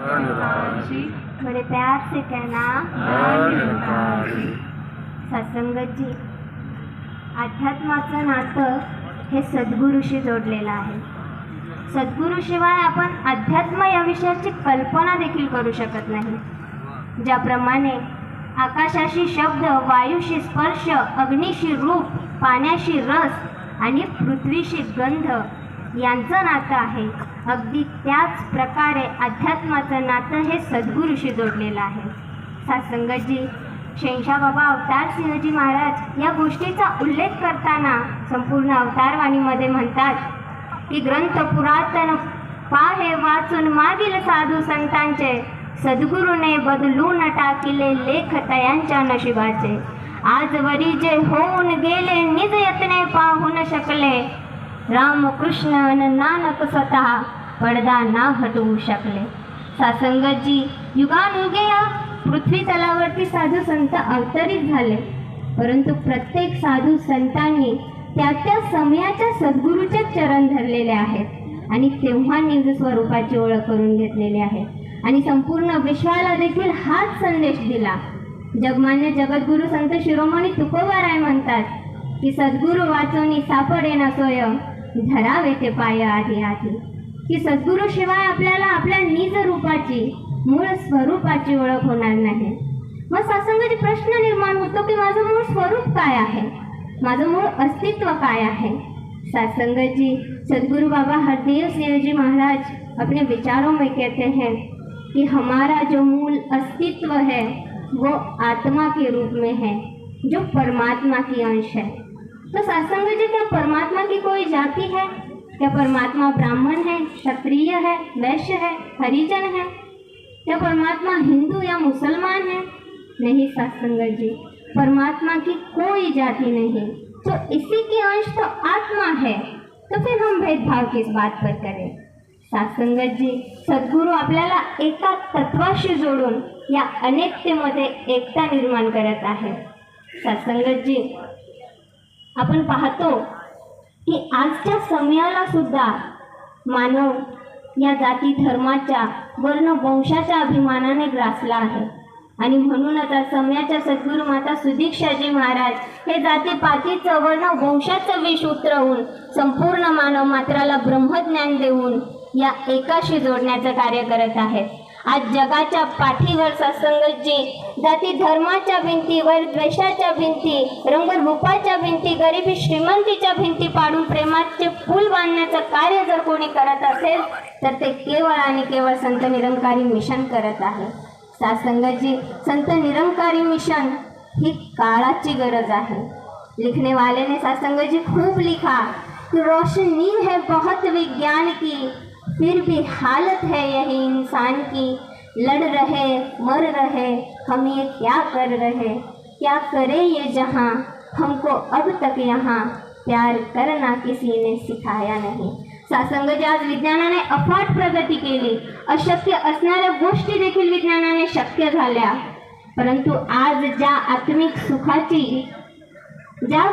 बड़े प्यार से कहना। सत्संगत जी, अध्यात्माचं नातं हे सद्गुरूशी जोडलेलं आहे. सद्गुरूशिवाय आपण अध्यात्म या विषयाची कल्पना देखील करू शकत नाही. ज्याप्रमाणे आकाशाशी शब्द, वायूशी स्पर्श, अग्नीशी रूप, पाण्याशी रस आणि पृथ्वीशी गंध यांचं नातं आहे, अगदी त्याच प्रकारे अध्यात्माचं नातं हे सद्गुरूशी जोडलेलं आहे. सत्संगतजी, शहंशाह बाबा अवतार सिंहजी महाराज या गोष्टीचा उल्लेख करताना संपूर्ण अवतारवाणीमध्ये म्हणतात की ग्रंथ पुरातन पाहे वाचून मागील साधू संतांचे, सद्गुरूने बदलून टाकिले लेख तयांच्या नशिबाचे. आजवरी जे होऊन गेले निज यत्ने पाहू न शकले, रामकृष्ण अन नानक स्वतः पडदा ना हटवू शकले. सत्संगतजी, युगानुगे या पृथ्वी तलावरती साधू संत अवतरित झाले, परंतु प्रत्येक साधू संतांनी त्या त्या समयाच्या सद्गुरूचे चरण धरलेले आहेत आणि तेव्हा निज स्वरूपाची ओळख करून घेतलेली आहे आणि संपूर्ण विश्वाला देखील हाच संदेश दिला. जगमान्य जगद्गुरु संत शिरोमणी तुकोबाराय म्हणतात की सद्गुरू वाचोनी सापडे ना सोय, धरावे ते पाय आधी आधी. की सद्गुरूशिवाय आपल्याला आपल्या निज रूपाची, मूळ स्वरूपाची ओळख होणार नाही. मग सत्संगाची प्रश्न निर्माण होतो की माझं मूळ स्वरूप काय आहे, माझं मूळ अस्तित्व काय आहे. सत्संगत जी, सद्गुरु बाबा हरदेव सिंह जी महाराज अपने विचारों में कहते हैं कि हमारा जो मूल अस्तित्व है वो आत्मा के रूप में है, जो परमात्मा की अंश है. तो सत्संगत जी, क्या परमात्मा की कोई जाति है? क्या परमात्मा ब्राह्मण है, क्षत्रिय है, वैश्य है, हरिजन है? क्या परमात्मा हिंदू या मुसलमान है? नहीं सत्संगत जी, परमात्मा की कोई जाति नहीं. तो इसी की अंश तो आत्मा है, तो फिर हम भेदभाव किस बात पर करें. सत्संगत जी, सद्गुरू आपल्याला एका तत्वाशी जोडून या अनेकतेमध्ये एकता निर्माण करत आहे. सत्संगत जी, आपण पाहतो की आजच्या समयाला सुद्धा मानव या जाती धर्माच्या, वर्ण वंशाच्या अभिमानाने ग्रासला आहे आणि म्हणूनच आज समयाच्या सद्गुरू माता सुदीक्षाजी महाराज हे जातीपातीचं, वर्ण वंशाचं विष उतरवून संपूर्ण मानव मात्राला ब्रह्मज्ञान देऊन या एकाशी जोडण्याचं कार्य करत आहेत. आज जगाच्या पाठीवर सत्संगतजी जाती धर्माच्या भिंतीवर, द्वेषाच्या भिंती, रंगरूपाच्या भिंती, गरिबी श्रीमंतीच्या भिंती पाडून प्रेमाचे पूल बांधण्याचं कार्य जर कोणी करत असेल तर ते केवळ आणि केवळ संत निरंकारी मिशन करत आहे. सत्संगतजी, संत निरंकारी मिशन ही काळाची गरज आहे. लिखने वाले ने सत्संगतजी खूब लिखा कि रोशनी है बहुत विज्ञान की, फिर भी हालत है यही इंसान की. लड़ रहे मर रहे हम ये क्या कर रहे, क्या करे ये जहाँ, हमको अब तक यहाँ प्यार करना किसी ने सिखाया नहीं. सत्संगतजी, आज विज्ञानाने अफाट प्रगती केली, अशक्य असणाऱ्या गोष्टी देखील विज्ञानाने शक्य झाल्या, परंतु आज ज्या आत्मिक सुखाची, ज्या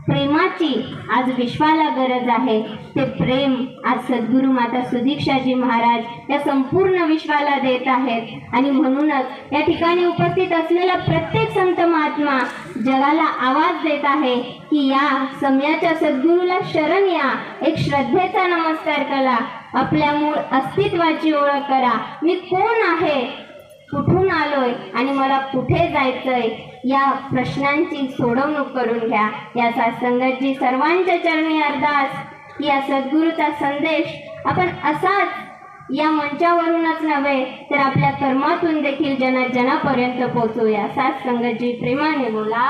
प्रेमाची आज विश्वाला गरज आहे, ते प्रेम आज सद्गुरू माता सुदीक्षाजी महाराज या संपूर्ण विश्वाला देत आहेत. आणि म्हणूनच या ठिकाणी उपस्थित असलेला प्रत्येक संत महात्मा जगाला आवाज देत आहे की या समयाच्या सद्गुरूला शरण या, एक श्रद्धेचा नमस्कार करा, आपल्या मूळ अस्तित्वाची ओळख करा. मी कोण आहे, कुठून आलोय आणि मला कुठे जायचंय या प्रश्नांची सोडवणूक करून घ्या. या सत्संगतजी, सर्वांच्या चरणी अरदास या सद्गुरूचा संदेश आपण असाच या मंचावरूनच नव्हे तर आपल्या कर्मातून देखील जनापर्यंत पोहोचूया. सत्संगतजी, प्रेमाने बोला.